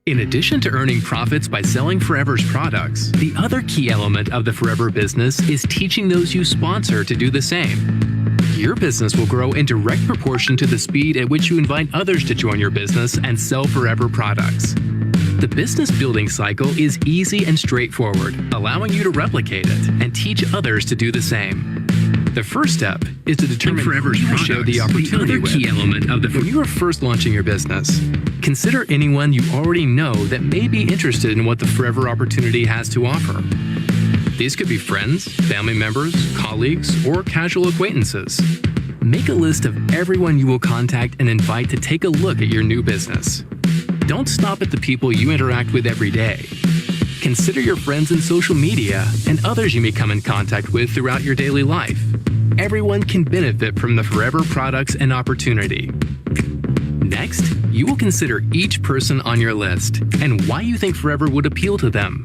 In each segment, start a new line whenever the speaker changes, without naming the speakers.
In addition to earning profits by selling Forever's products, the other key element of the Forever business is teaching those you sponsor to do the same. Your business will grow in direct proportion to the speed at which you invite others to join your business and sell Forever products. The business building cycle is easy and straightforward, allowing you to replicate it and teach others to do the same. The first step is to determine Forever's who you show the opportunity with. Key element of when you are first launching your business, consider anyone you already know that may be interested in what the Forever opportunity has to offer. These could be friends, family members, colleagues, or casual acquaintances. Make a list of everyone you will contact and invite to take a look at your new business. Don't stop at the people you interact with every day. Consider your friends in social media and others you may come in contact with throughout your daily life. Everyone can benefit from the Forever products and opportunity. Next, you will consider each person on your list and why you think Forever would appeal to them.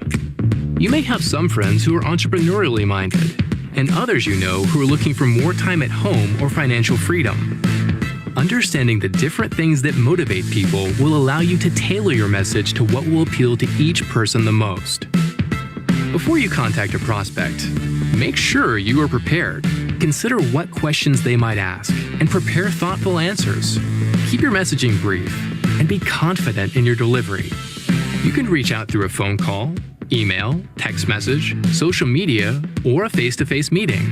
You may have some friends who are entrepreneurially minded, and others you know who are looking for more time at home or financial freedom. Understanding the different things that motivate people will allow you to tailor your message to what will appeal to each person the most. Before you contact a prospect, make sure you are prepared. Consider what questions they might ask and prepare thoughtful answers. Keep your messaging brief and be confident in your delivery. You can reach out through a phone call, email, text message, social media, or a face-to-face meeting.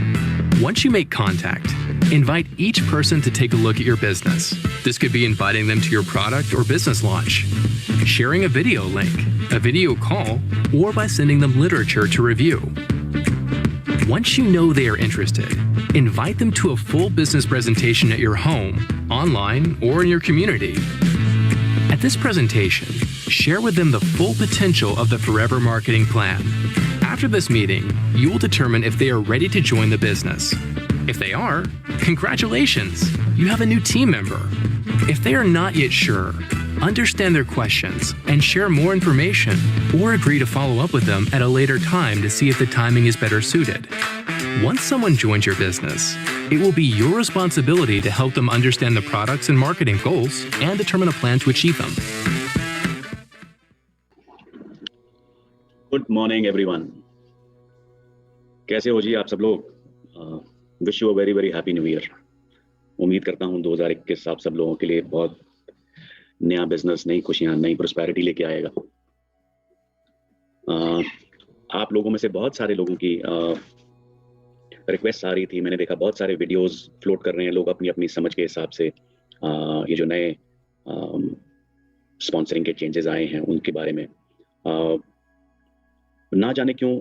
Once you make contact, invite each person to take a look at your business. This could be inviting them to your product or business launch, sharing a video link, a video call, or by sending them literature to review. Once you know they are interested, invite them to a full business presentation at your home, online, or in your community. At this presentation, share with them the full potential of the Forever marketing plan. After this meeting, you will determine if they are ready to join the business. If they are, congratulations, you have a new team member. If they are not yet sure, understand their questions and share more information, or agree to follow up with them at a later time to see if the timing is better suited. Once someone joins your business, it will be your responsibility to help them understand the products and marketing goals and determine a plan to achieve them.
Good morning, everyone. कैसे हो जी आप सब लोग? Wish you a very very happy new year. उम्मीद करता हूँ 2021 आप सब लोगों के लिए बहुत नया बिजनेस, नई खुशियाँ, नई प्रोस्पेरिटी लेके आएगा। आप लोगों में से बहुत सारे लोगों की रिक्वेस्ट आ रही थी। मैंने देखा बहुत सारे वीडियोस फ्लोट कर रहे हैं लोग अपनी अपनी समझ के हिसाब से। ये जो नए स्पॉन्सरिंग के चेंजेस आए हैं उनके बारे में ना जाने क्यों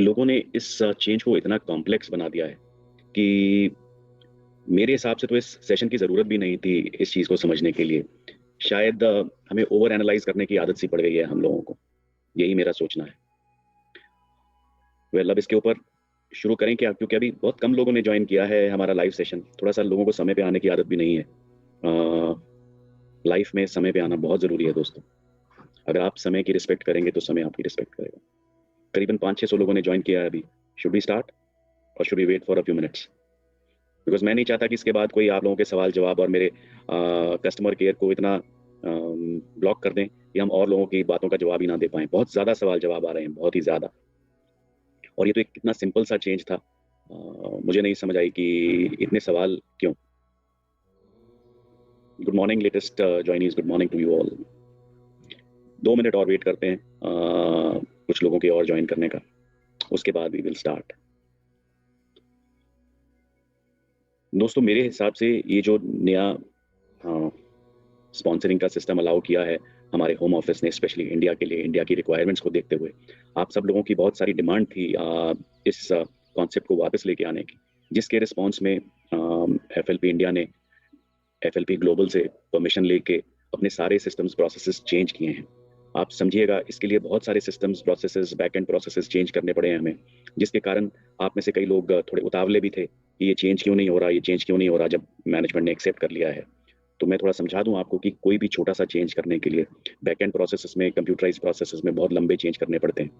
लोगों ने इस चेंज को इतना कॉम्प्लेक्स बना दिया है कि मेरे हिसाब से तो इस सेशन की ज़रूरत भी नहीं थी इस चीज़ को समझने के लिए। शायद हमें ओवर एनालाइज करने की आदत सी पड़ गई है हम लोगों को, यही मेरा सोचना है। अब इसके ऊपर शुरू करें क्या, क्योंकि अभी बहुत कम लोगों ने ज्वाइन किया है हमारा लाइव सेशन। थोड़ा सा लोगों को समय पे आने की आदत भी नहीं है। लाइफ में समय पे आना बहुत ज़रूरी है दोस्तों। अगर आप समय की रिस्पेक्ट करेंगे तो समय आपकी रिस्पेक्ट करेगा। करीबन 500-600 लोगों ने ज्वाइन किया है अभी। शुड वी स्टार्ट और should we wait for a few minutes? Because मैं नहीं चाहता कि इसके बाद कोई आप लोगों के सवाल जवाब और मेरे कस्टमर केयर को इतना ब्लॉक कर दें कि हम और लोगों की बातों का जवाब ही ना दे पाएं। बहुत ज़्यादा सवाल जवाब आ रहे हैं, बहुत ही ज़्यादा। और ये तो एक कितना सिंपल सा चेंज था, मुझे नहीं समझ आई कि इतने सवाल क्यों। Good morning latest joinees, good morning to you all. 2 minute और वेट करते हैं कुछ लोगों के और ज्वाइन करने का, उसके बाद वी विल स्टार्ट। दोस्तों मेरे हिसाब से ये जो नया स्पॉन्सरिंग का सिस्टम अलाउ किया है हमारे होम ऑफिस ने, स्पेशली इंडिया के लिए, इंडिया की रिक्वायरमेंट्स को देखते हुए, आप सब लोगों की बहुत सारी डिमांड थी इस कॉन्सेप्ट को वापस लेके आने की, जिसके रिस्पॉन्स में FLP इंडिया ने FLP ग्लोबल से परमिशन लेके अपने सारे सिस्टम्स प्रोसेसेस चेंज किए हैं। आप समझिएगा इसके लिए बहुत सारे systems processes, back and processes change करने पड़े हैं हमें, जिसके कारण आप में से कई लोग थोड़े उतावले भी थे कि ये चेंज क्यों नहीं हो रहा, ये चेंज क्यों नहीं हो रहा, जब मैनेजमेंट ने एक्सेप्ट कर लिया है। तो मैं थोड़ा समझा दूं आपको कि कोई भी छोटा सा चेंज करने के लिए बैक एंड प्रोसेसेस में, कंप्यूटराइज प्रोसेसेस में बहुत लंबे चेंज करने पड़ते हैं।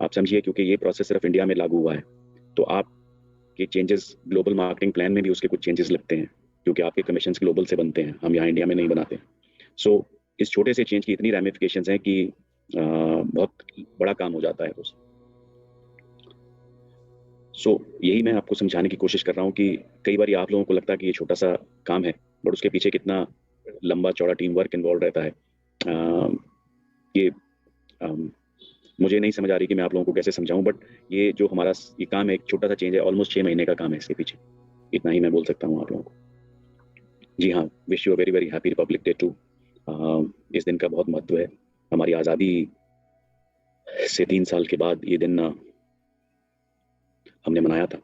आप समझिए क्योंकि ये प्रोसेस सिर्फ इंडिया में लागू हुआ है, तो आपके चेंजेस ग्लोबल मार्केटिंग प्लान में भी उसके कुछ चेंजेस लगते हैं, क्योंकि आपके कमीशंस ग्लोबल से बनते हैं, हम यहाँ इंडिया में नहीं बनाते। सो इस छोटे से चेंज की इतनी रैमिफिकेशंस हैं कि बहुत बड़ा काम हो जाता है दोस्तों। सो यही मैं आपको समझाने की कोशिश कर रहा हूँ कि कई बार आप लोगों को लगता है कि ये छोटा सा काम है, बट उसके पीछे कितना लंबा चौड़ा टीम वर्क इन्वॉल्व रहता है। ये अम, मुझे नहीं समझ आ रही कि मैं आप लोगों को कैसे समझाऊं, बट ये जो हमारा ये काम है, एक छोटा सा चेंज है, ऑलमोस्ट 6 महीने का काम है इसके पीछे। इतना ही मैं बोल सकता हूँ आप लोगों को। जी हाँ, wish you a very very happy Republic Day to. इस दिन का बहुत महत्व है। हमारी आज़ादी से 3 साल के बाद ये दिन हमने मनाया था,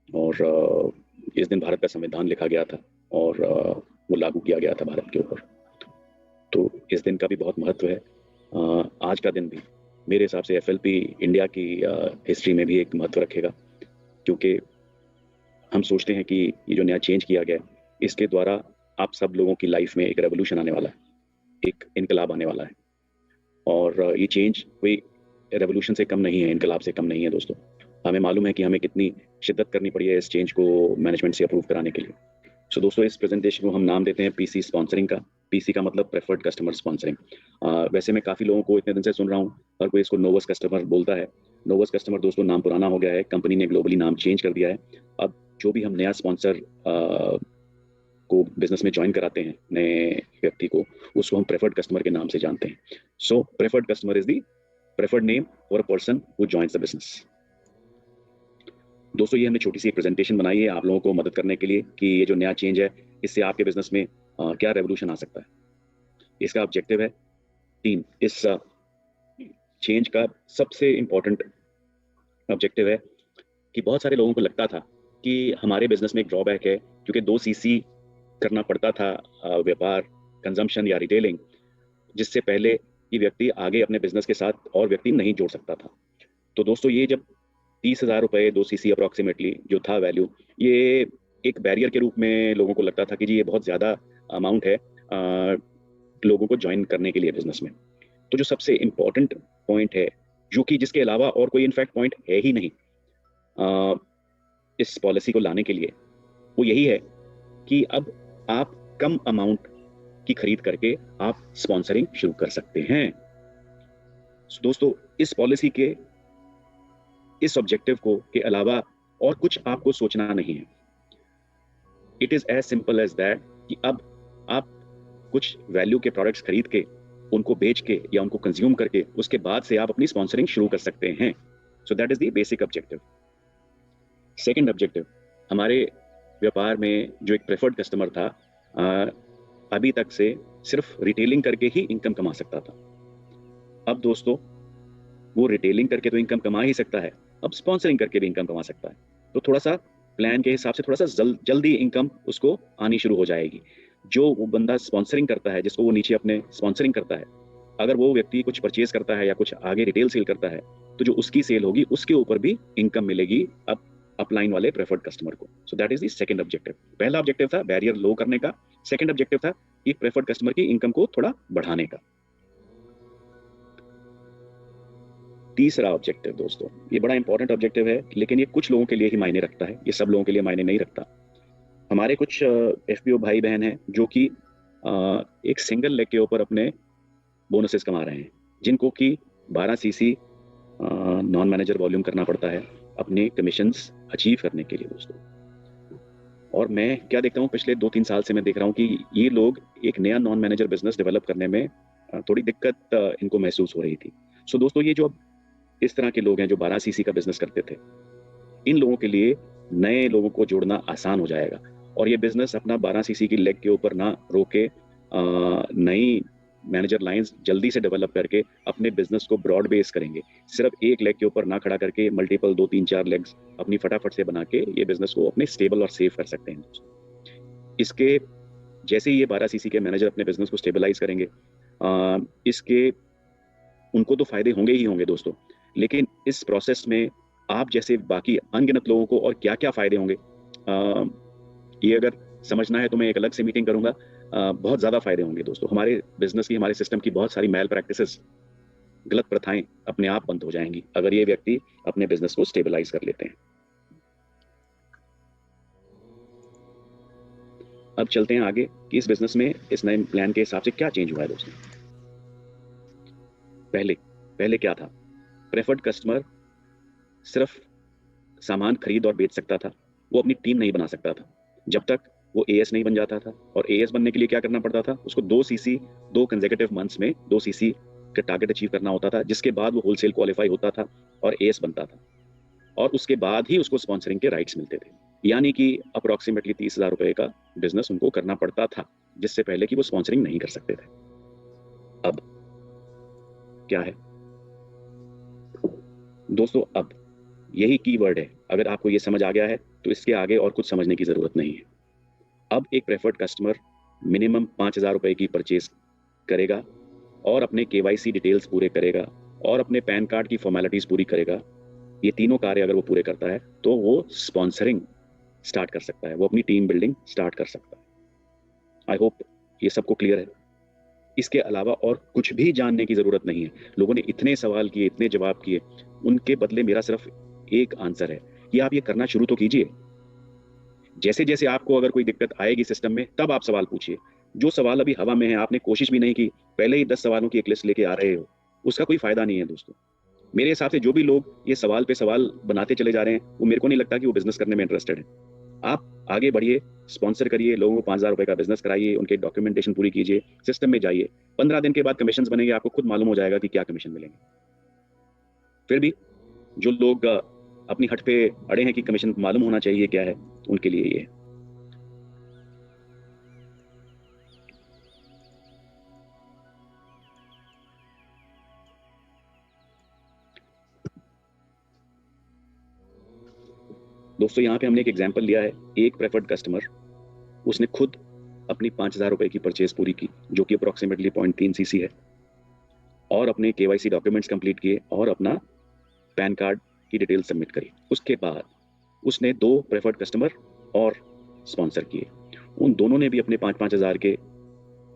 और इस दिन भारत का संविधान लिखा गया था, और वो लागू किया गया था भारत के ऊपर। तो इस दिन का भी बहुत महत्व है। आज का दिन भी मेरे हिसाब से एफएलपी इंडिया की हिस्ट्री में भी एक महत्व रखेगा, क्योंकि हम सोचते हैं कि ये जो नया चेंज किया गया है, इसके द्वारा आप सब लोगों की लाइफ में एक रेवोल्यूशन आने वाला है, एक इनकलाब आने वाला है। और ये चेंज कोई रेवोल्यूशन से कम नहीं है, इनकलाब से कम नहीं है दोस्तों। हमें मालूम है कि हमें कितनी शिद्दत करनी पड़ी है इस चेंज को मैनेजमेंट से अप्रूव कराने के लिए। सो दोस्तों, इस प्रेजेंटेशन को हम नाम देते हैं पीसी स्पॉन्सरिंग का। पीसी का मतलब प्रेफर्ड कस्टमर स्पॉन्सरिंग। वैसे मैं काफ़ी लोगों को इतने दिन से सुन रहा हूँ, हर कोई इसको नोवस कस्टमर बोलता है। नोवस कस्टमर दोस्तों नाम पुराना हो गया है, कंपनी ने ग्लोबली नाम चेंज कर दिया है। अब जो भी हम नया स्पॉन्सर को बिजनेस में ज्वाइन कराते हैं, नए व्यक्ति को, उसको हम प्रेफर्ड कस्टमर के नाम से जानते हैं। So preferred customer is the preferred name for a person who joins the business. दोस्तों, ये हमने छोटी सी एक प्रेजेंटेशन बनाई है आप लोगों को मदद करने के लिए कि ये जो नया चेंज है, इससे आपके बिजनेस में क्या रेवोल्यूशन आ सकता है। इसका ऑब्जेक्टिव है 3। इस चेंज का सबसे इंपॉर्टेंट ऑब्जेक्टिव है कि बहुत सारे लोगों को लगता था कि हमारे बिजनेस में एक ड्रॉबैक है, क्योंकि 2 सीसी करना पड़ता था, व्यापार, कंजम्पशन या रिटेलिंग, जिससे पहले ये व्यक्ति आगे अपने बिजनेस के साथ और व्यक्ति नहीं जोड़ सकता था। तो दोस्तों, ये जब 30,000 रुपए 2 सीसी अप्रॉक्सीमेटली जो था वैल्यू, ये एक बैरियर के रूप में लोगों को लगता था कि जी ये बहुत ज़्यादा अमाउंट है लोगों को ज्वाइन करने के लिए बिजनेस में। तो जो सबसे इम्पोर्टेंट पॉइंट है, जो कि जिसके अलावा और कोई इनफैक्ट पॉइंट है ही नहीं इस पॉलिसी को लाने के लिए, वो यही है कि अब आप कम अमाउंट की खरीद करके आप स्पॉन्सरिंग शुरू कर सकते हैं। दोस्तों, इस पॉलिसी के इस ऑब्जेक्टिव को के अलावा और कुछ आपको सोचना नहीं है। It is as simple as that कि अब आप कुछ वैल्यू के प्रोडक्ट्स खरीद के, उनको बेच के या उनको कंज्यूम करके, उसके बाद से आप अपनी स्पॉन्सरिंग शुरू कर सकते हैं। सो that is the basic objective. Second objective, हमारे व्यापार में जो एक प्रेफर्ड कस्टमर था, अभी तक से सिर्फ रिटेलिंग करके ही इनकम कमा सकता था। अब दोस्तों, वो रिटेलिंग करके तो इनकम कमा ही सकता है, अब स्पॉन्सरिंग करके भी इनकम कमा सकता है। तो थोड़ा सा प्लान के हिसाब से थोड़ा सा जल्दी इनकम उसको आनी शुरू हो जाएगी। जो वो बंदा स्पॉन्सरिंग करता है, जिसको वो नीचे अपने स्पॉन्सरिंग करता है, अगर वो व्यक्ति कुछ परचेज करता है या कुछ आगे रिटेल सेल करता है, तो जो उसकी सेल होगी उसके ऊपर भी इनकम मिलेगी अब अपलाइन वाले प्रेफर्ड कस्टमर को। सो that is the second objective. पहला ऑब्जेक्टिव था बैरियर लो करने का, सेकंड ऑब्जेक्टिव था कि प्रेफर्ड कस्टमर की इनकम को थोड़ा बढ़ाने का। तीसरा ऑब्जेक्टिव दोस्तों, ये बड़ा इंपॉर्टेंट ऑब्जेक्टिव है, लेकिन ये कुछ लोगों के लिए ही मायने रखता है, ये सब लोगों के लिए मायने नहीं रखता। हमारे कुछ एफपीओ भाई बहन हैं जो कि एक सिंगल लेग के ऊपर अपने बोनसेस कमा रहे हैं, जिनको कि 12 सीसी नॉन मैनेजर वॉल्यूम करना पड़ता है अपने कमीशंस अचीव करने के लिए दोस्तों। और मैं क्या देखता हूँ, पिछले 2-3 साल से मैं देख रहा हूँ कि ये लोग एक नया नॉन मैनेजर बिजनेस डेवलप करने में थोड़ी दिक्कत इनको महसूस हो रही थी। सो दोस्तों, ये जो इस तरह के लोग हैं जो 12 सीसी का बिजनेस करते थे, इन लोगों के लिए नए लोगों को जोड़ना आसान हो जाएगा, और ये बिजनेस अपना 12 सीसी की लेग के ऊपर ना रोके नई मैनेजर लाइंस जल्दी से डेवलप करके अपने बिजनेस को ब्रॉड बेस करेंगे। सिर्फ एक लेग के ऊपर ना खड़ा करके मल्टीपल 2-3-4 लेग्स अपनी फटाफट से बना के ये बिजनेस को अपने स्टेबल और सेफ कर सकते हैं दोस्तों। इसके जैसे ही ये 12 सीसी के मैनेजर अपने बिजनेस को स्टेबलाइज करेंगे, इसके उनको तो फायदे होंगे ही होंगे दोस्तों, लेकिन इस प्रोसेस में आप जैसे बाकी अनगिनत लोगों को और क्या क्या फायदे होंगे, ये अगर समझना है तो मैं एक अलग से मीटिंग करूंगा। बहुत ज़्यादा फायदे होंगे दोस्तों। हमारे बिजनेस की, हमारे सिस्टम की बहुत सारी मैल प्रैक्टिसेस, गलत प्रथाएं अपने आप बंद हो जाएंगी अगर ये व्यक्ति अपने बिजनेस को स्टेबलाइज कर लेते हैं। अब चलते हैं आगे कि इस बिजनेस में इस नए प्लान के हिसाब से क्या चेंज हुआ है दोस्तों। पहले क्या था, प्रेफर्ड कस्टमर सिर्फ सामान खरीद और बेच सकता था, वो अपनी टीम नहीं बना सकता था जब तक वो एएस नहीं बन जाता था। और एएस बनने के लिए क्या करना पड़ता था, उसको 2 सीसी 2 कंसेक्यूटिव मंथ्स में 2 सीसी का टारगेट अचीव करना होता था, जिसके बाद वो होलसेल क्वालिफाई होता था और एएस बनता था, और उसके बाद ही उसको स्पॉन्सरिंग के राइट्स मिलते थे। यानी कि अप्रोक्सीमेटली 30,000 रुपए का बिजनेस उनको करना पड़ता था, जिससे पहले कि वो स्पॉन्सरिंग नहीं कर सकते थे। अब क्या है दोस्तों, अब यही कीवर्ड है। अगर आपको ये समझ आ गया है तो इसके आगे और कुछ समझने की जरूरत नहीं है। अब एक प्रेफर्ड कस्टमर मिनिमम 5,000 रुपए की परचेज करेगा और अपने केवाईसी डिटेल्स पूरे करेगा और अपने पैन कार्ड की फॉर्मेलिटीज पूरी करेगा। ये तीनों कार्य अगर वो पूरे करता है तो वो स्पॉन्सरिंग स्टार्ट कर सकता है, वो अपनी टीम बिल्डिंग स्टार्ट कर सकता है। आई होप ये सबको क्लियर है। इसके अलावा और कुछ भी जानने की जरूरत नहीं है। लोगों ने इतने सवाल किए, इतने जवाब किए, उनके बदले मेरा सिर्फ एक आंसर है कि आप ये करना शुरू तो कीजिए। जैसे जैसे आपको अगर कोई दिक्कत आएगी सिस्टम में, तब आप सवाल पूछिए। जो सवाल अभी हवा में है, आपने कोशिश भी नहीं की, पहले ही 10 सवालों की एक लिस्ट लेके आ रहे हो, उसका कोई फायदा नहीं है दोस्तों। मेरे हिसाब से जो भी लोग ये सवाल पे सवाल बनाते चले जा रहे हैं, वो मेरे को नहीं लगता कि वो बिजनेस करने में इंटरेस्टेड है। आप आगे बढ़िए, स्पॉन्सर करिए, लोगों को 5,000 रुपए का बिजनेस कराइए, उनके डॉक्यूमेंटेशन पूरी कीजिए, सिस्टम में जाइए। 15 दिन के बाद कमीशन बनेंगे, आपको खुद मालूम हो जाएगा कि क्या कमीशन मिलेंगे। फिर भी जो लोग अपनी हट पे अड़े हैं कि कमीशन मालूम होना चाहिए क्या है, उनके लिए ये है। दोस्तों यहाँ पे हमने एक एग्जांपल लिया है। एक प्रेफर्ड कस्टमर, उसने खुद अपनी 5,000 रुपए की परचेज पूरी की, जो कि अप्रोक्सीमेटली 0.3 सीसी है, और अपने केवाईसी डॉक्यूमेंट्स कंप्लीट किए और अपना पैन कार्ड की डिटेल सबमिट करी। उसके बाद उसने 2 प्रेफर्ड कस्टमर और स्पॉन्सर किए। उन दोनों ने भी अपने 5-5 हज़ार के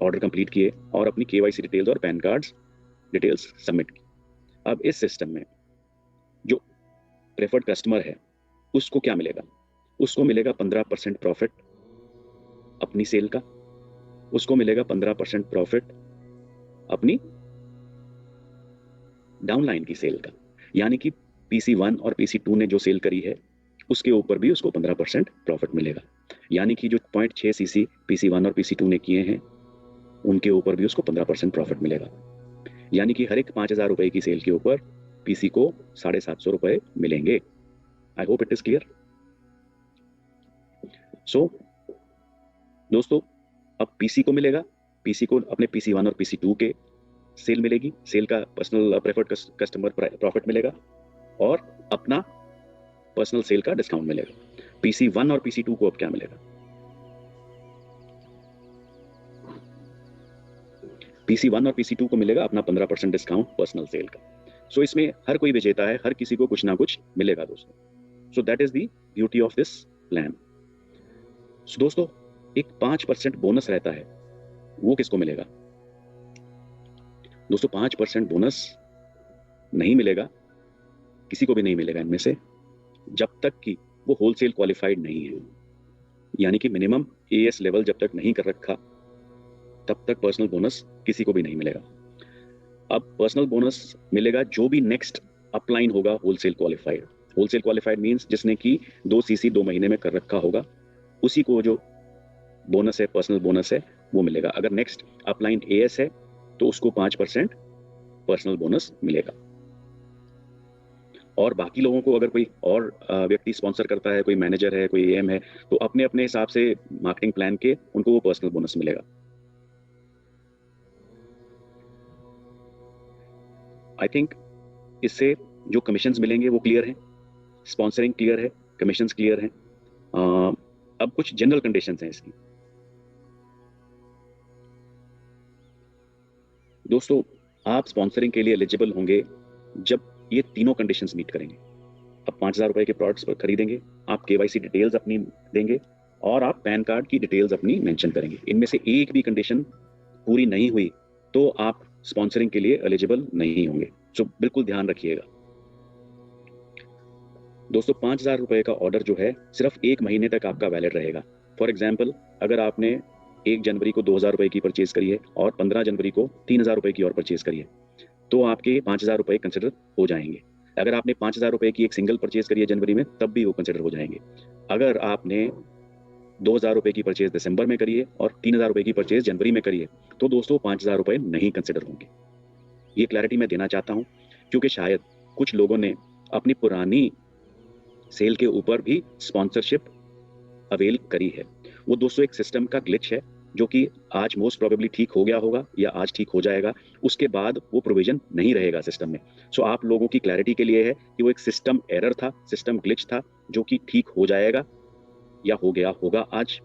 ऑर्डर कंप्लीट किए और अपनी केवाईसी डिटेल्स और पैन कार्ड्स डिटेल्स सबमिट की। अब इस सिस्टम में जो प्रेफर्ड कस्टमर है उसको क्या मिलेगा? उसको मिलेगा 15% प्रॉफिट अपनी सेल का, उसको मिलेगा 15% प्रॉफिट अपनी डाउनलाइन की सेल का। यानी कि PC1 और PC2 ने जो सेल करी है उसके ऊपर भी उसको 15% प्रॉफिट मिलेगा। यानी कि जो 0.6 सीसी PC1 और PC2 ने किए हैं उनके ऊपर भी उसको 15% प्रॉफिट मिलेगा। यानी कि हर एक 5,000 रुपए की सेल के ऊपर PC को 750 रुपए मिलेंगे। I hope it is clear. So दोस्तों, अब PC को मिलेगा, PC को अपने PC1 और PC2 के सेल मिलेगी, सेल का पर्सनल प्रेफर्ड कस्टमर प्रॉफिट मिलेगा और अपना पर्सनल सेल का डिस्काउंट मिलेगा। PC1 और PC2 को अब क्या मिलेगा? PC1 और PC2 को मिलेगा अपना 15% डिस्काउंट पर्सनल सेल का। सो इसमें हर कोई विजेता है, हर किसी को कुछ ना कुछ मिलेगा दोस्तों। So that is the beauty of this plan. So दोस्तों, एक 5% बोनस रहता है, वो किसको मिलेगा? दोस्तों 5% बोनस नहीं मिलेगा, किसी को भी नहीं मिलेगा इनमें से, जब तक कि वो होलसेल क्वालिफाइड नहीं है। यानी कि मिनिमम एएस लेवल जब तक नहीं कर रखा, तब तक पर्सनल बोनस किसी को भी नहीं मिलेगा। अब पर्सनल बोनस मिलेगा जो भी नेक्स्ट अपलाइन होगा wholesale qualified. Wholesale qualified means जिसने की 2 सीसी 2 महीने में कर रखा होगा, उसी को जो बोनस है, पर्सनल बोनस है, वो मिलेगा। अगर नेक्स्ट अपलाइन एएस है तो उसको 5% पर्सनल बोनस मिलेगा। और बाकी लोगों को अगर कोई और व्यक्ति स्पॉन्सर करता है, कोई मैनेजर है, कोई एएम है, तो अपने अपने हिसाब से मार्केटिंग प्लान के उनको वो पर्सनल बोनस मिलेगा। आई थिंक इससे जो कमीशंस मिलेंगे वो क्लियर हैं, स्पॉन्सरिंग क्लियर है, कमीशंस क्लियर हैं। अब कुछ जनरल कंडीशंस हैं इसकी। दोस्तों, आप स्पॉन्सरिंग के लिए एलिजिबल होंगे जब ये तीनों कंडीशंस मीट करेंगे। आप 5,000 रुपए के प्रोडक्ट्स पर खरीदेंगे, आप केवाईसी डिटेल्स अपनी देंगे और आप पैन कार्ड की डिटेल्स अपनी मेंशन करेंगे। इनमें से एक भी कंडीशन पूरी नहीं हुई तो आप स्पॉन्सरिंग के लिए एलिजिबल नहीं होंगे। सो बिल्कुल ध्यान रखिएगा दोस्तों। 5,000 रुपए का ऑर्डर जो है सिर्फ 1 महीने तक आपका वैलिड रहेगा। फॉर एग्जाम्पल, अगर आपने 1 जनवरी को 2,000 रुपए की परचेज करी है और 15 जनवरी को 3,000 रुपए की और परचेज करी है, तो आपके 5,000 रुपये कंसिडर हो जाएंगे। अगर आपने 5,000 रुपये की एक सिंगल परचेज करी है जनवरी में, तब भी वो कंसिडर हो जाएंगे। अगर आपने 2,000 रुपये की परचेज दिसंबर में करी है और 3,000 रुपये की परचेज जनवरी में करी है, तो दोस्तों 5,000 रुपये नहीं कंसिडर होंगे। ये क्लैरिटी मैं देना चाहता हूँ, क्योंकि शायद कुछ लोगों ने अपनी पुरानी सेल के ऊपर भी स्पॉन्सरशिप अवेल करी है। वो दोस्तों एक सिस्टम का ग्लिच है, जो कि आज मोस्ट प्रोबेबली ठीक हो गया होगा या आज ठीक हो जाएगा। उसके बाद वो प्रोविजन नहीं रहेगा सिस्टम में। सो आप लोगों की क्लैरिटी के लिए है कि वो एक सिस्टम एरर था, सिस्टम ग्लिच था, जो कि ठीक हो जाएगा या हो गया होगा आज।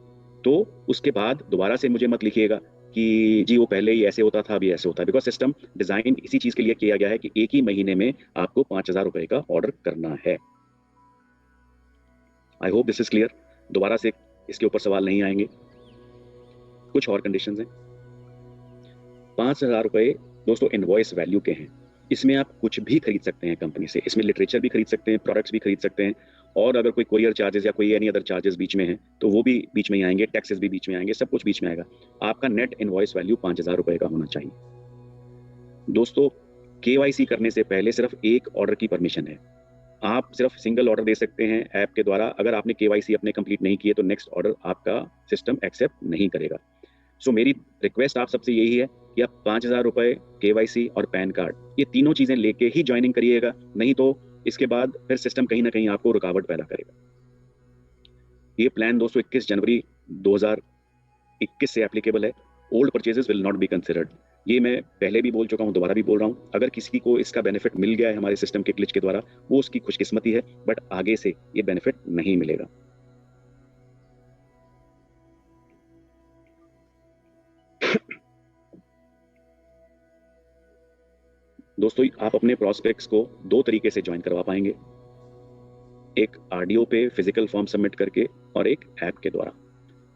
तो उसके बाद दोबारा से मुझे मत लिखिएगा कि जी वो पहले ही ऐसे होता था, अभी ऐसे होता है, बिकॉज सिस्टम डिजाइन इसी चीज के लिए किया गया है कि एक ही महीने में आपको 5,000 रुपए का ऑर्डर करना है। I hope this is clear. दोबारा से इसके ऊपर सवाल नहीं आएंगे। कुछ और कंडीशंस हैं। 5,000 रुपए दोस्तों इनवॉइस वैल्यू के हैं। इसमें आप कुछ भी खरीद सकते हैं कंपनी से। इसमें लिटरेचर भी खरीद सकते हैं, प्रोडक्ट्स भी खरीद सकते हैं, और अगर कोई कोरियर चार्जेस या कोई एनी अदर चार्जेस बीच में हैं तो वो भी बीच में ही आएंगे, टैक्सेस भी बीच में आएंगे, सब कुछ बीच में आएगा। आपका नेट इनवॉइस वैल्यू 5,000 रुपए का होना चाहिए। दोस्तों केवाईसी करने से पहले सिर्फ एक ऑर्डर की परमिशन है। आप सिर्फ सिंगल ऑर्डर दे सकते हैं ऐप के द्वारा। अगर आपने केवाईसी अपने कंप्लीट नहीं किए तो नेक्स्ट ऑर्डर आपका सिस्टम एक्सेप्ट नहीं करेगा। सो मेरी रिक्वेस्ट आप सबसे यही है कि आप 5,000 रुपए, केवाईसी और पैन कार्ड, ये तीनों चीजें लेके ही ज्वाइनिंग करिएगा, नहीं तो इसके बाद फिर सिस्टम कहीं ना कहीं आपको रुकावट पैदा करेगा। ये प्लान दोस्तों 21 जनवरी 2021 से एप्लीकेबल है। Old purchases will not be considered. ये मैं पहले भी बोल चुका हूँ, दोबारा भी बोल रहा हूँ। अगर किसी को इसका बेनिफिट मिल गया है हमारे सिस्टम के ग्लिच के द्वारा, वो उसकी खुशकिस्मती है, बट आगे से ये बेनिफिट नहीं मिलेगा। दोस्तों आप अपने प्रॉस्पेक्ट्स को दो तरीके से ज्वाइन करवा पाएंगे, एक आरडीओ पे फिजिकल फॉर्म सबमिट करके और एक ऐप के द्वारा।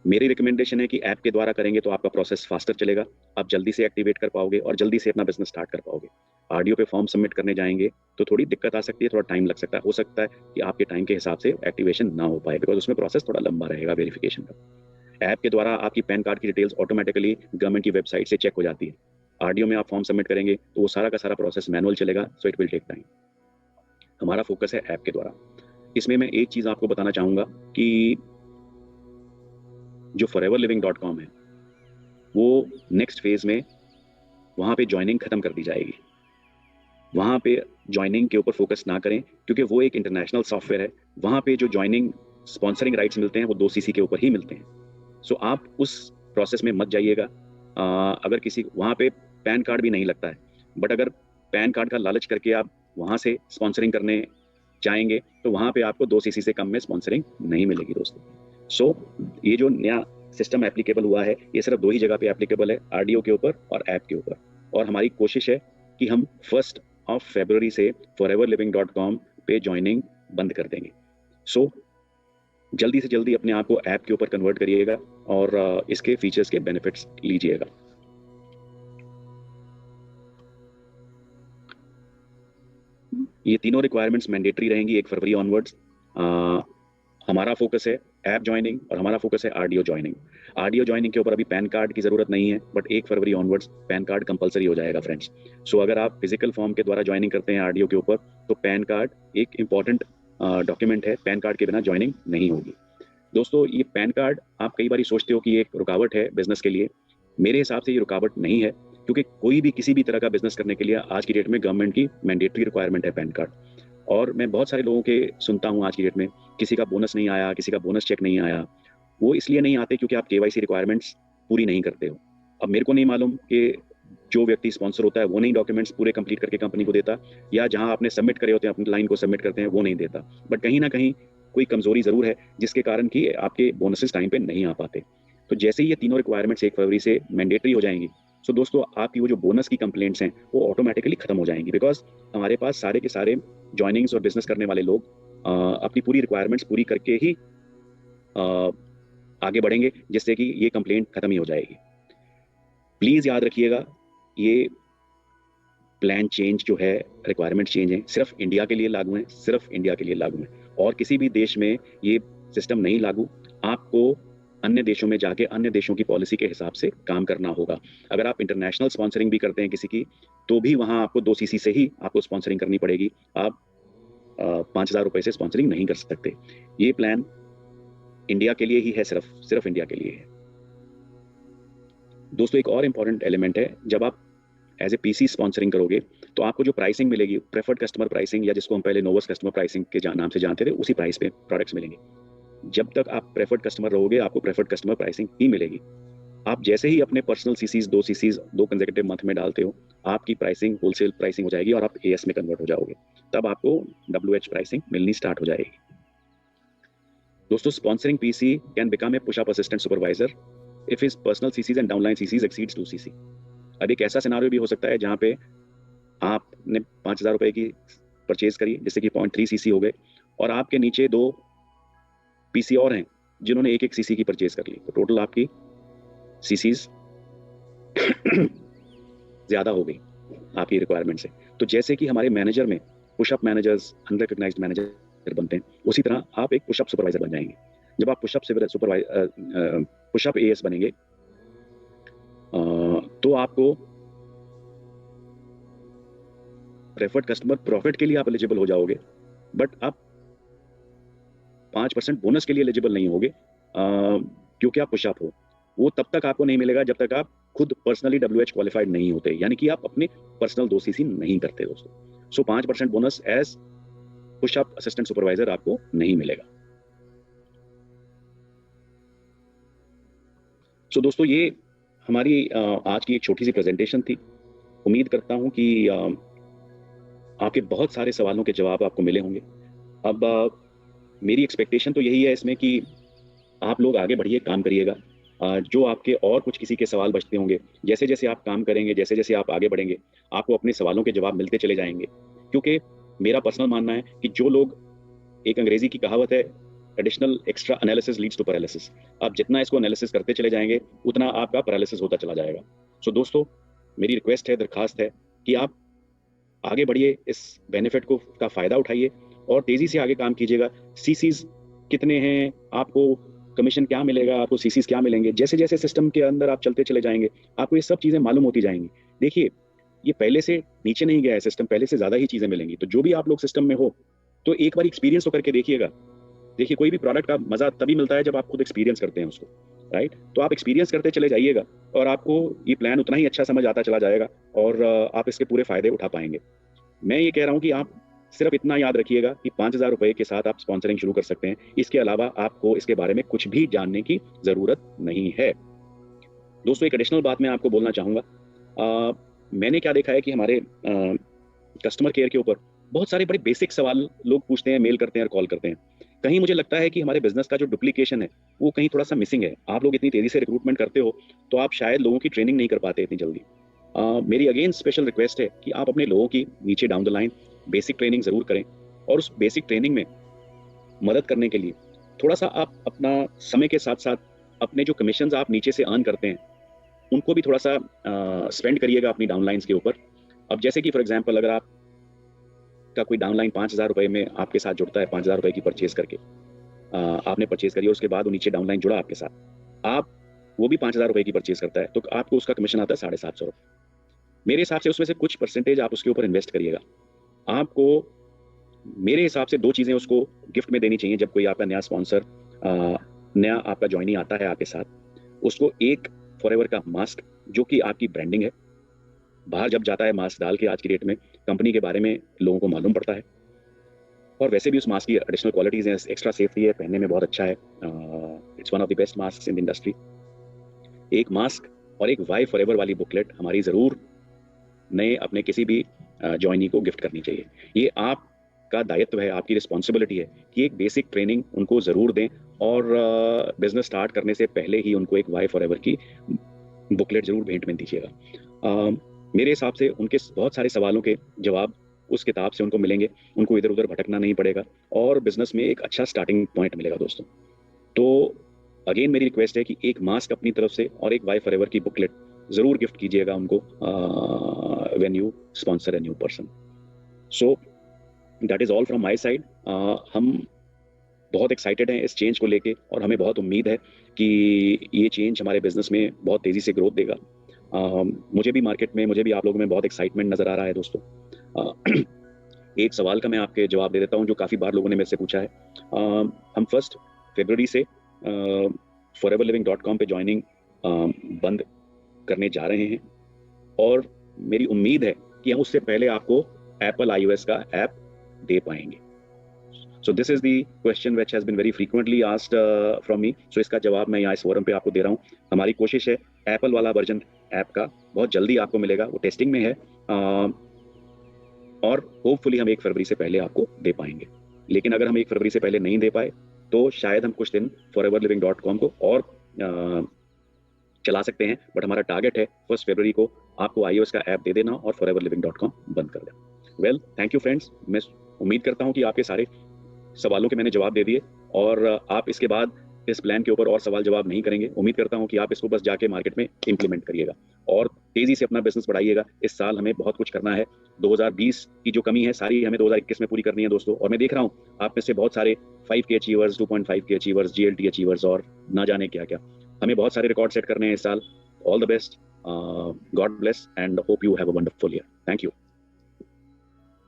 मेरी रिकमेंडेशन है कि ऐप के द्वारा करेंगे तो आपका प्रोसेस फास्टर चलेगा, आप जल्दी से एक्टिवेट कर पाओगे और जल्दी से अपना बिजनेस स्टार्ट कर पाओगे। आरडीओ पे फॉर्म सबमिट करने जाएंगे तो थोड़ी दिक्कत आ सकती है, थोड़ा टाइम लग सकता है। हो सकता है कि आपके टाइम के हिसाब से एक्टिवेशन ना हो पाए, बिकॉज उसमें प्रोसेस थोड़ा लंबा रहेगा वेरिफिकेशन का। ऐप के द्वारा आपकी पैन कार्ड की डिटेल्स ऑटोमेटिकली गवर्नमेंट की वेबसाइट से चेक हो जाती है। आरडीओ में आप फॉर्म सबमिट करेंगे तो वो सारा का सारा प्रोसेस मैनुअल चलेगा, so it will take time. हमारा फोकस है ऐप के द्वारा। इसमें मैं एक चीज आपको बताना चाहूंगा कि जो foreverliving.com है वो नेक्स्ट फेज में वहां पे ज्वाइनिंग खत्म कर दी जाएगी। वहां पे ज्वाइनिंग के ऊपर फोकस ना करें, क्योंकि वो एक इंटरनेशनल सॉफ्टवेयर है। वहां पे जो ज्वाइनिंग स्पॉन्सरिंग राइट्स मिलते हैं वो 2 सीसी के ऊपर ही मिलते हैं। सो आप उस प्रोसेस में मत जाइएगा। अगर किसी वहां पे पैन कार्ड भी नहीं लगता है, बट अगर पैन कार्ड का लालच करके आप वहां से स्पॉन्सरिंग करने जाएंगे तो वहां पे आपको 2 सीसी से कम में स्पॉन्सरिंग नहीं मिलेगी दोस्तों। सो ये जो नया सिस्टम एप्लीकेबल हुआ है ये सिर्फ 2 ही जगह पे एप्लीकेबल है, आरडीओ के ऊपर और ऐप के ऊपर। और हमारी कोशिश है कि हम 1 फरवरी से foreverliving.com पे ज्वाइनिंग बंद कर देंगे। सो जल्दी से जल्दी अपने आप को ऐप के ऊपर कन्वर्ट करिएगा और इसके फीचर्स के बेनिफिट्स लीजिएगा। ये तीनों रिक्वायरमेंट्स मैंडेटरी रहेंगी 1 फरवरी ऑनवर्ड्स। हमारा फोकस है ऐप ज्वाइनिंग और हमारा फोकस है आरडीओ ज्वाइनिंग। आरडीओ ज्वाइनिंग के ऊपर अभी पैन कार्ड की जरूरत नहीं है, but 1 February onwards pan card compulsory हो जाएगा फ्रेंड्स। सो अगर आप फिजिकल फॉर्म के द्वारा ज्वाइनिंग करते हैं आरडीओ के ऊपर तो पैन कार्ड एक इंपॉर्टेंट डॉक्यूमेंट है, पैन कार्ड के बिना ज्वाइनिंग नहीं होगी। दोस्तों ये पैन कार्ड आप कई बार सोचते हो कि ये एक रुकावट है बिजनेस के लिए। मेरे हिसाब से ये रुकावट नहीं है, क्योंकि कोई भी किसी भी तरह का बिजनेस करने के लिए आज की डेट में गवर्नमेंट की मैंडेटरी रिक्वायरमेंट है पैन कार्ड। और मैं बहुत सारे लोगों के सुनता हूँ आज की डेट में, किसी का बोनस नहीं आया, किसी का बोनस चेक नहीं आया। वो इसलिए नहीं आते क्योंकि आप केवाईसी रिक्वायरमेंट्स पूरी नहीं करते हो। अब मेरे को नहीं मालूम कि जो व्यक्ति स्पॉन्सर होता है वो नहीं डॉक्यूमेंट्स पूरे कंप्लीट करके कंपनी को देता, या जहां आपने सबमिट करे होते हैं अपनी लाइन को सबमिट करते हैं वो नहीं देता। बट कहीं ना कहीं कोई कमजोरी जरूर है जिसके कारण कि आपके बोनसेस टाइम पे नहीं आ पाते। तो जैसे ही ये तीनों रिक्वायरमेंट्स 1 फरवरी से मैंडेटरी हो जाएंगी, सो दोस्तों आपकी वो जो बोनस की कंप्लेंट्स हैं वो ऑटोमेटिकली खत्म हो जाएंगी, बिकॉज हमारे पास सारे के सारे ज्वाइनिंग्स और बिजनेस करने वाले लोग अपनी पूरी रिक्वायरमेंट्स पूरी करके ही आगे बढ़ेंगे, जिससे कि ये कंप्लेंट खत्म ही हो जाएगी। प्लीज याद रखिएगा ये प्लान चेंज जो है, रिक्वायरमेंट चेंज है, सिर्फ इंडिया के लिए लागू है, सिर्फ इंडिया के लिए लागू है, और किसी भी देश में ये सिस्टम नहीं लागू। आपको अन्य देशों में जाके अन्य देशों की पॉलिसी के हिसाब से काम करना होगा। अगर आप इंटरनेशनल स्पॉन्सरिंग भी करते हैं किसी की, तो भी वहाँ आपको 2 सीसी से ही आपको स्पॉन्सरिंग करनी पड़ेगी। आप 5,000 रुपए से स्पॉन्सरिंग नहीं कर सकते। ये प्लान इंडिया के लिए ही है, सिर्फ इंडिया के लिए है। दोस्तों, एक और इम्पॉर्टेंट एलिमेंट है, जब आप एज ए पीसी स्पॉन्सरिंग करोगे तो आपको जो प्राइसिंग मिलेगी, प्रेफर्ड कस्टमर प्राइसिंग, या जिसको हम पहले नोवस कस्टमर प्राइसिंग के नाम से जानते थे, उसी प्राइस पे प्रोडक्ट्स मिलेंगे। जब तक आप प्रेफर्ड कस्टमर रहोगे, आपको प्रेफर्ड कस्टमर प्राइसिंग ही मिलेगी। आप जैसे ही अपने personal chassis 2 chassis 2 consecutive month में डालते हो, आपकी प्राइसिंग होलसेल प्राइसिंग हो जाएगी और आप एएस में कन्वर्ट हो जाओगे। तब आपको डब्ल्यूएच प्राइसिंग मिलनी स्टार्ट हो जाएगी। दोस्तों, sponsoring PC can become a pushup assistant supervisor if his personal CCs and downline CCs exceeds 2 CC. अब एक ऐसा सिनारियो भी हो सकता है जहाँ पे आपने 5,000 रुपए की परचेज करी, जिससे कि 0.3 सीसी हो गए, और आपके नीचे 2 पीसी और हैं जिन्होंने 1-1 सीसी की परचेज कर ली, तो टोटल आपकी सीसीज ज्यादा हो गई आपकी रिक्वायरमेंट से। तो जैसे कि हमारे मैनेजर में पुशअप मैनेजर्स अनरिकग्नाइज्ड मैनेजर बनते हैं, उसी तरह आप एक पुशअप सुपरवाइजर बन जाएंगे। जब आप पुशअप एएस बनेंगे, तो आपको प्रेफर्ड कस्टमर प्रॉफिट के लिए आप एलिजिबल हो जाओगे, बट आप 5% बोनस के लिए एलिजिबल नहीं होगे, क्योंकि आप पुशअप हो। वो तब तक आपको नहीं मिलेगा जब तक आप खुद पर्सनली डब्ल्यूएच क्वालिफाइड नहीं होते, यानी कि आप अपने पर्सनल 2 सीसी नहीं करते दोस्तों। So 5% bonus as pushup assistant supervisor आपको नहीं मिलेगा। सो दोस्तों, ये हमारी आज की एक छोटी सी प्रेजेंटेशन थी। उम्मीद करता हूं कि आपके बहुत सारे सवालों के जवाब आपको मिले होंगे। अब मेरी एक्सपेक्टेशन तो यही है इसमें कि आप लोग आगे बढ़िए, काम करिएगा। जो आपके और कुछ किसी के सवाल बचते होंगे, जैसे जैसे आप काम करेंगे, जैसे जैसे आप आगे बढ़ेंगे, आपको अपने सवालों के जवाब मिलते चले जाएंगे। क्योंकि मेरा पर्सनल मानना है कि जो लोग, एक अंग्रेजी की कहावत है, additional extra analysis leads to paralysis. आप जितना इसको एनालिसिस करते चले जाएंगे, उतना आपका पैरालिसिस होता चला जाएगा। सो दोस्तों, मेरी रिक्वेस्ट है, दरखास्त है कि आप आगे बढ़िए, इस बेनिफिट को का फायदा उठाइए और तेजी से आगे काम कीजिएगा। सीसीज कितने हैं, आपको कमीशन क्या मिलेगा, आपको सीसीज क्या मिलेंगे, जैसे जैसे सिस्टम के अंदर आप चलते चले जाएंगे, आपको ये सब चीजें मालूम होती जाएंगी। देखिए, ये पहले से नीचे नहीं गया है सिस्टम, पहले से ज्यादा ही चीजें मिलेंगी। तो जो भी आप लोग सिस्टम में हो, तो एक बार एक्सपीरियंस तो करके देखिएगा। देखिए, कोई भी प्रोडक्ट का मजा तभी मिलता है जब आप खुद एक्सपीरियंस करते हैं उसको, राइट? तो आप एक्सपीरियंस करते चले जाइएगा और आपको ये प्लान उतना ही अच्छा समझ आता चला जाएगा और आप इसके पूरे फायदे उठा पाएंगे। मैं ये कह रहा हूँ कि आप सिर्फ इतना याद रखिएगा कि 5,000 रुपए के साथ आप स्पॉन्सरिंग शुरू कर सकते हैं। इसके अलावा आपको इसके बारे में कुछ भी जानने की जरूरत नहीं है। दोस्तों, एक एडिशनल बात मैं आपको बोलना चाहूंगा। मैंने क्या देखा है कि हमारे कस्टमर केयर के ऊपर बहुत सारे बड़े बेसिक सवाल लोग पूछते हैं, मेल करते हैं और कॉल करते हैं। कहीं मुझे लगता है कि हमारे बिजनेस का जो डुप्लीकेशन है वो कहीं थोड़ा सा मिसिंग है। आप लोग इतनी तेजी से रिक्रूटमेंट करते हो तो आप शायद लोगों की ट्रेनिंग नहीं कर पाते इतनी जल्दी। मेरी अगेन स्पेशल रिक्वेस्ट है कि आप अपने लोगों की नीचे down the line basic training जरूर करें, और उस बेसिक ट्रेनिंग में मदद करने के लिए थोड़ा सा आप अपना समय के साथ साथ अपने जो कमीशंस आप नीचे से अर्न करते हैं उनको भी थोड़ा सा स्पेंड करिएगा अपनी डाउनलाइंस के ऊपर। अब जैसे कि फॉर एग्जांपल, अगर आप का कोई डाउनलाइन 5,000 रुपए में आपके साथ जुड़ता है, 5,000 रुपए की परचेज करके आपने परचेज करी, उसके बाद वो नीचे डाउनलाइन जुड़ा आपके साथ, आप वो भी 5,000 रुपए की परचेज करता है, तो आपको उसका कमीशन आता है 750 रुपये। मेरे हिसाब से उसमें से कुछ परसेंटेज आप उसके ऊपर इन्वेस्ट करिएगा। आपको मेरे हिसाब से 2 चीजें उसको गिफ्ट में देनी चाहिए जब कोई आपका नया स्पॉन्सर, नया आपका ज्वाइनी आता है आपके साथ। उसको एक फॉरएवर का मास्क, जो कि आपकी ब्रांडिंग है। बाहर जब जाता है मास्क डाल के, आज की डेट में कंपनी के बारे में लोगों को मालूम पड़ता है, और वैसे भी उस मास्क की एडिशनल क्वालिटीज हैं, एक्स्ट्रा सेफ्टी है, पहनने में बहुत अच्छा है। It's one of the best mask in the industry. एक मास्क और एक वाई फॉरएवर वाली बुकलेट हमारी जरूर नए अपने किसी भी ज्वाइनी को गिफ्ट करनी चाहिए। ये आपका दायित्व है, आपकी रिस्पॉन्सिबिलिटी है कि एक बेसिक ट्रेनिंग उनको जरूर दें, और बिजनेस स्टार्ट करने से पहले ही उनको एक वाई फॉरएवर की बुकलेट जरूर भेंट में दीजिएगा। मेरे हिसाब से उनके बहुत सारे सवालों के जवाब उस किताब से उनको मिलेंगे, उनको इधर उधर भटकना नहीं पड़ेगा और बिजनेस में एक अच्छा स्टार्टिंग पॉइंट मिलेगा दोस्तों। तो अगेन मेरी रिक्वेस्ट है कि एक मास्क अपनी तरफ से और एक वाई फॉरएवर की बुकलेट जरूर गिफ्ट कीजिएगा उनको when you sponsor a new person. So that is all from my side. हम बहुत एक्साइटेड हैं इस चेंज को लेके और हमें बहुत उम्मीद है कि ये चेंज हमारे बिजनेस में बहुत तेज़ी से ग्रोथ देगा। मुझे भी मार्केट में, मुझे भी आप लोगों में बहुत एक्साइटमेंट नज़र आ रहा है दोस्तों। एक सवाल का मैं आपके जवाब दे देता हूँ जो काफ़ी बार लोगों ने मेरे से पूछा है। हम 1 फरवरी से foreverliving.com पे ज्वाइनिंग बंद करने जा रहे हैं और मेरी उम्मीद है कि हम उससे पहले आपको एप्पल iOS का ऐप दे पाएंगे। So this is the question which has been very frequently asked from me. So इसका जवाब मैं यहाँ इस फोरम पे आपको दे रहा हूँ। हमारी कोशिश है एप्पल वाला वर्जन ऐप का बहुत जल्दी आपको मिलेगा, वो टेस्टिंग में है और होपफुली हम 1 फरवरी से पहले आपको दे पाएंगे। लेकिन अगर हम 1 फरवरी से पहले नहीं दे पाए तो शायद हम कुछ दिन foreverliving.com को और चला सकते हैं, बट हमारा टारगेट है 1 फरवरी को आपको iOS का ऐप दे देना और foreverliving.com बंद कर देना। Well, thank you friends. मैं उम्मीद करता हूँ कि आपके सारे सवालों के मैंने जवाब दे दिए और आप इसके बाद इस प्लान के ऊपर और सवाल जवाब नहीं करेंगे। उम्मीद करता हूं कि आप इसको बस जाके मार्केट में इंप्लीमेंट करिएगा और तेजी से अपना बिजनेस बढ़ाइएगा। इस साल हमें बहुत कुछ करना है। 2020 की जो कमी है सारी हमें 2021 में पूरी करनी है दोस्तों। और मैं देख रहा हूं आप में से बहुत सारे 5K achievers, 2.5K achievers, GLT achievers और ना जाने क्या क्या। हमें बहुत सारे रिकॉर्ड सेट करने हैं इस साल। All the best, God bless and hope you have a wonderful year. Thank you.